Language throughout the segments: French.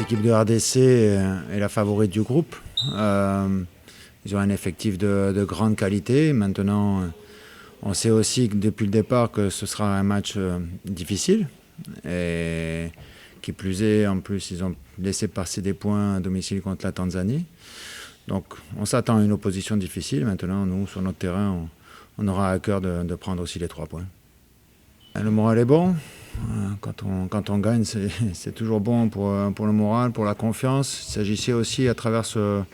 Cette équipe de RDC est la favorite du groupe. Ils ont un effectif de grande qualité. Maintenant, on sait aussi que depuis le départ que ce sera un match difficile. Et qui plus est, en plus, ils ont laissé passer des points à domicile contre la Tanzanie. Donc, on s'attend à une opposition difficile. Maintenant, nous, sur notre terrain, on aura à cœur de prendre aussi les 3 points. Le moral est bon. Quand on gagne, c'est toujours bon pour le moral, pour la confiance. Il s'agissait aussi, à travers ce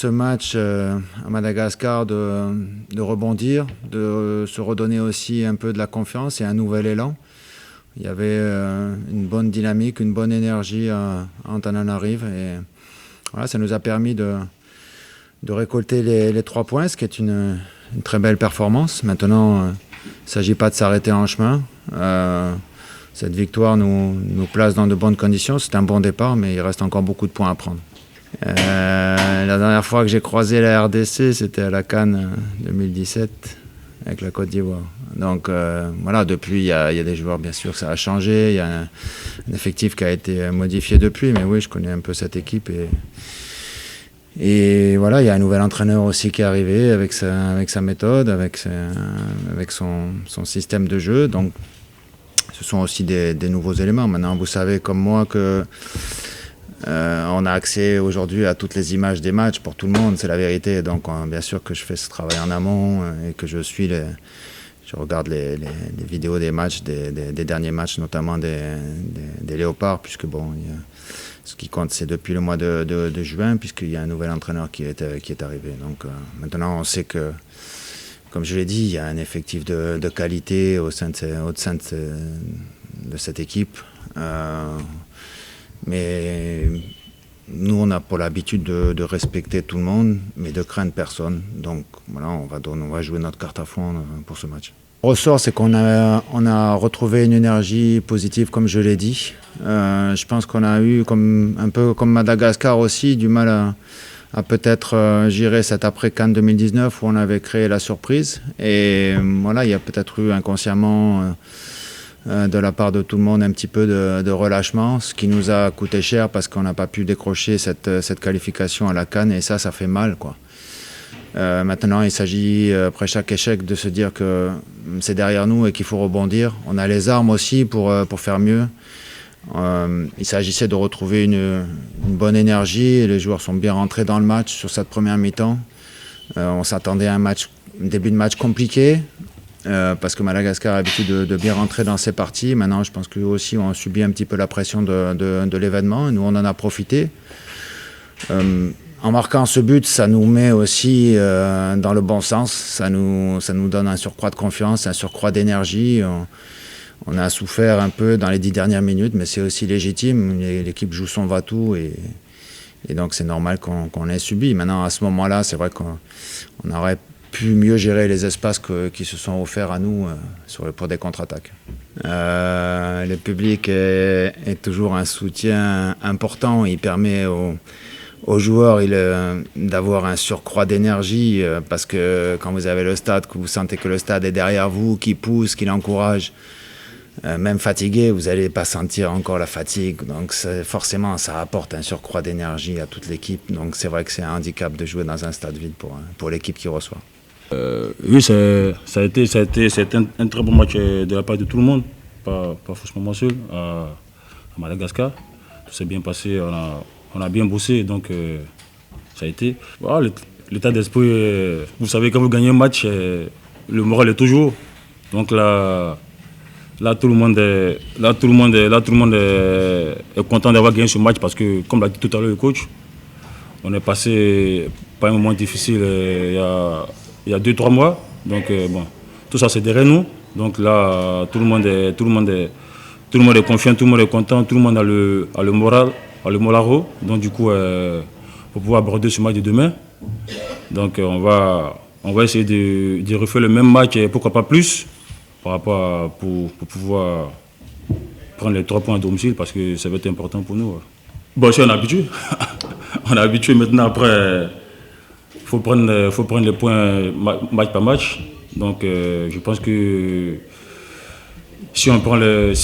match à Madagascar, de rebondir, de se redonner aussi un peu de la confiance et un nouvel élan. Il y avait une bonne dynamique, une bonne énergie à Antananarive. Et voilà, ça nous a permis de récolter les 3 points, ce qui est une très belle performance. Maintenant, il ne s'agit pas de s'arrêter en chemin. Cette victoire nous place dans de bonnes conditions. C'est un bon départ, mais il reste encore beaucoup de points à prendre. La dernière fois que j'ai croisé la RDC, c'était à la CAN 2017 avec la Côte d'Ivoire. Donc voilà, depuis, il y a des joueurs, bien sûr, ça a changé. Il y a un effectif qui a été modifié depuis, mais oui, je connais un peu cette équipe. Et voilà, il y a un nouvel entraîneur aussi qui est arrivé avec sa méthode, avec son système de jeu. Donc, ce sont aussi des nouveaux éléments. Maintenant, vous savez comme moi que on a accès aujourd'hui à toutes les images des matchs pour tout le monde, c'est la vérité. Donc, bien sûr que je fais ce travail en amont et que je regarde les vidéos des matchs, des derniers matchs, notamment des Léopards, puisque bon, ce qui compte, c'est depuis le mois de juin, puisqu'il y a un nouvel entraîneur qui est arrivé. Donc maintenant, on sait que, comme je l'ai dit, il y a un effectif de qualité au sein de cette équipe. Mais nous, on a pour l'habitude de respecter tout le monde, mais de craindre personne. Donc voilà, on va jouer notre carte à fond pour ce match. Le ressort, c'est qu'on a retrouvé une énergie positive, comme je l'ai dit. Je pense qu'on a eu, un peu comme Madagascar aussi, du mal à peut-être gérer cet après-CAN 2019 où on avait créé la surprise. Et voilà, il y a peut-être eu inconsciemment de la part de tout le monde un petit peu de relâchement, ce qui nous a coûté cher parce qu'on n'a pas pu décrocher cette qualification à la CAN, et ça fait mal, quoi. Maintenant, il s'agit, après chaque échec, de se dire que c'est derrière nous et qu'il faut rebondir. On a les armes aussi pour faire mieux. Il s'agissait de retrouver une bonne énergie, et les joueurs sont bien rentrés dans le match sur cette première mi-temps. On s'attendait à un début de match compliqué, parce que Madagascar a l'habitude de bien rentrer dans ses parties. Maintenant, je pense qu'eux aussi ont subi un petit peu la pression de l'événement. Nous, on en a profité. En marquant ce but, ça nous met aussi dans le bon sens. Ça nous donne un surcroît de confiance, un surcroît d'énergie. On a souffert un peu dans les 10 dernières minutes, mais c'est aussi légitime. L'équipe joue son va-tout, et donc c'est normal qu'on ait subi. Maintenant, à ce moment-là, c'est vrai qu'on aurait pu mieux gérer les espaces qui se sont offerts à nous pour des contre-attaques. Le public est toujours un soutien important. Il permet aux joueurs d'avoir un surcroît d'énergie, parce que quand vous avez le stade, que vous sentez que le stade est derrière vous, qui pousse, qui l'encourage, même fatigué, vous n'allez pas sentir encore la fatigue. Donc forcément, ça apporte un surcroît d'énergie à toute l'équipe. Donc c'est vrai que c'est un handicap de jouer dans un stade vide pour l'équipe qui reçoit. Oui, ça a été un très bon match de la part de tout le monde, pas forcément moi seul, à Madagascar. Tout s'est bien passé, on a bien bossé, donc ça a été. Voilà, l'état d'esprit, vous savez, quand vous gagnez un match, le moral est toujours. Donc là, tout le monde est content d'avoir gagné ce match, parce que, comme l'a dit tout à l'heure le coach, on est passé par un moment difficile il y a 2-3 mois. Donc bon, tout ça c'est derrière nous. Donc là, tout le monde est confiant, tout le monde est content, tout le monde a le moral haut. Donc du coup, pour pouvoir aborder ce match de demain, donc on va essayer de refaire le même match, et pourquoi pas plus, pour pouvoir prendre les 3 points à domicile, parce que ça va être important pour nous. Bon, on est habitué. On est habitué maintenant. Après, il faut prendre les points match par match. Donc je pense que si on prend les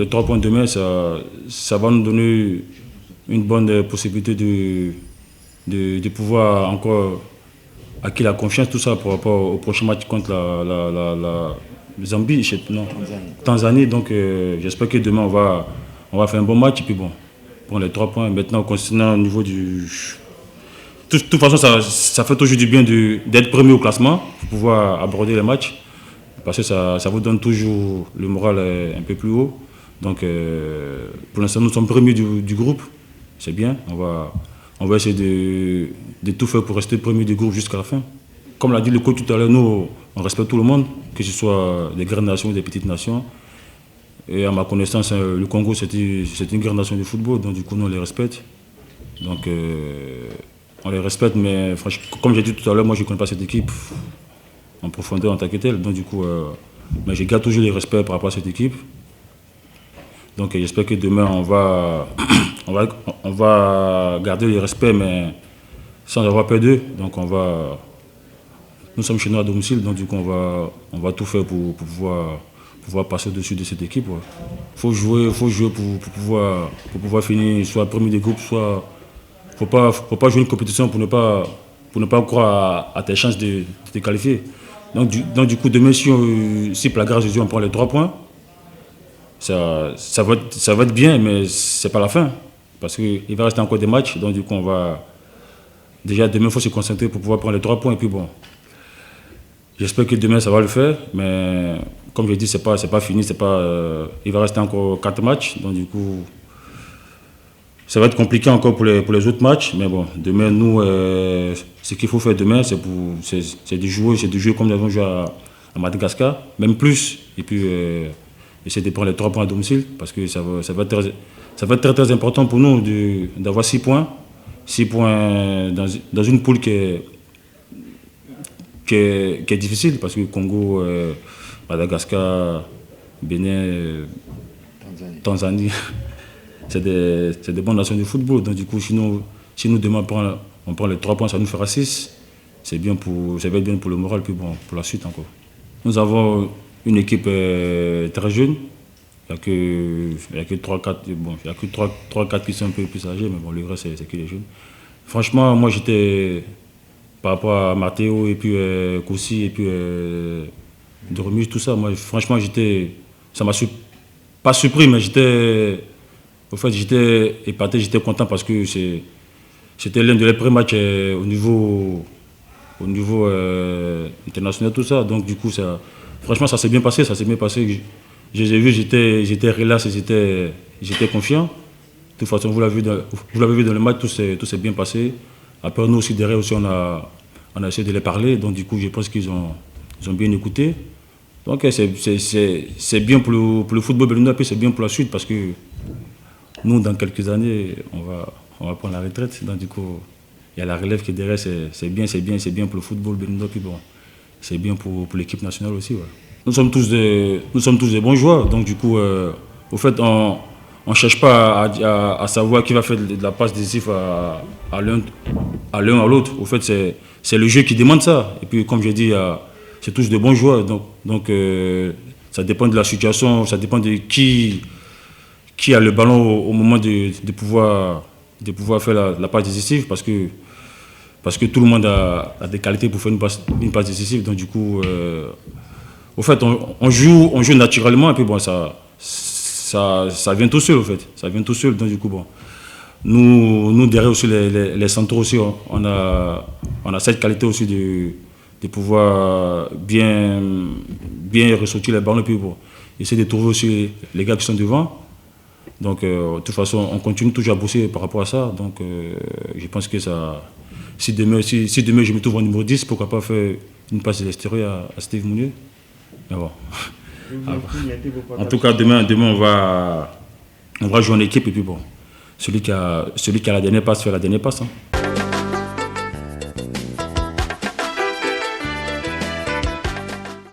3 points demain, ça va nous donner une bonne possibilité de pouvoir encore acquérir la confiance, tout ça, par rapport au prochain match contre la Zambie, non, Tanzanie. Donc j'espère que demain on va faire un bon match et puis bon, prendre les 3 points. Maintenant, concernant au niveau du... De toute façon, ça fait toujours du bien d'être premier au classement pour pouvoir aborder les matchs. Parce que ça vous donne toujours le moral un peu plus haut. Donc pour l'instant, nous sommes premiers du groupe. C'est bien. On va essayer de tout faire pour rester premier du groupe jusqu'à la fin. Comme l'a dit le coach tout à l'heure, nous, on respecte tout le monde, que ce soit des grandes nations ou des petites nations. Et à ma connaissance, le Congo, c'est une grande nation de football. Donc du coup, nous, on les respecte. Donc on les respecte, mais franchement, comme j'ai dit tout à l'heure, moi, je ne connais pas cette équipe en profondeur en tant que telle. Donc du coup, mais je garde toujours le respect par rapport à cette équipe. Donc j'espère que demain on va garder le respect, mais sans avoir peur d'eux. Donc nous sommes chez nous à domicile, donc du coup on va tout faire pour pouvoir passer au-dessus de cette équipe. Faut jouer pour pouvoir finir soit premier des groupes, soit faut pas jouer une compétition pour ne pas croire à tes chances de te qualifier. Donc du coup, demain, si par la grâce de Dieu, on prend les 3 points, ça va être bien, mais ce n'est pas la fin. Parce qu'il va rester encore des matchs. Donc du coup, déjà, demain, il faut se concentrer pour pouvoir prendre les 3 points. Et puis bon, j'espère que demain, ça va le faire. Mais comme je l'ai dit, ce n'est pas fini. Il va rester encore 4 matchs. Donc du coup, ça va être compliqué encore pour les autres matchs, mais bon, demain, nous, ce qu'il faut faire demain, c'est de jouer comme nous avons joué à Madagascar, même plus, et puis essayer de prendre les 3 points à domicile, parce que ça va être très, très important pour nous d'avoir 6 points. 6 points dans une poule qui est difficile, parce que Congo, Madagascar, Bénin, Tanzanie. C'est des bonnes nations de football. Donc du coup, si nous demain on prend les 3 points, ça nous fera 6. Ça va être bien pour le moral, puis bon, pour la suite encore. Nous avons une équipe très jeune. Il n'y a que 3-4 qui sont un peu plus âgés, mais bon, le reste, c'est que les jeunes. Franchement, moi, j'étais, par rapport à Matteo et puis Kossi et puis Dormus, tout ça, moi, franchement, ça m'a pas surpris, mais j'étais épaté, j'étais content parce que c'était l'un de les premiers matchs au niveau international, tout ça. Donc du coup, franchement, ça s'est bien passé, Je les ai vus, j'étais relax et j'étais confiant. De toute façon, vous l'avez vu dans le match, tout s'est bien passé. Après, nous aussi, derrière, aussi, on a essayé de les parler. Donc du coup, je pense qu'ils ont bien écouté. Donc c'est bien pour le football béninois, puis c'est bien pour la suite parce que nous, dans quelques années, on va prendre la retraite. Donc, du coup, il y a la relève qui est derrière. C'est bien pour le football béninois. Puis bon, c'est bien pour l'équipe nationale aussi. Ouais. Nous sommes tous des bons joueurs. Donc, du coup, au fait, on ne cherche pas à savoir qui va faire de la passe décisive à l'un ou à l'autre. Au fait, c'est le jeu qui demande ça. Et puis, comme j'ai dit, c'est tous de bons joueurs. Donc ça dépend de la situation, ça dépend de qui a le ballon au moment de pouvoir faire la passe décisive parce que tout le monde a des qualités pour faire une passe décisive. Donc du coup, au fait, on joue naturellement et puis bon, ça vient tout seul, au fait. Ça vient tout seul. Donc du coup, bon, nous derrière aussi les centraux aussi, on a cette qualité aussi de pouvoir bien ressortir les ballons et puis bon, essayer de trouver aussi les gars qui sont devant. Donc, de toute façon, on continue toujours à bosser par rapport à ça. Donc, je pense que ça. Si demain, je me trouve en numéro 10, pourquoi pas faire une passe de l'extérieur à Steve Mounier. Mais bon. En tout cas, demain on va jouer en équipe et puis bon. Celui qui a la dernière passe fait la dernière passe. Hein.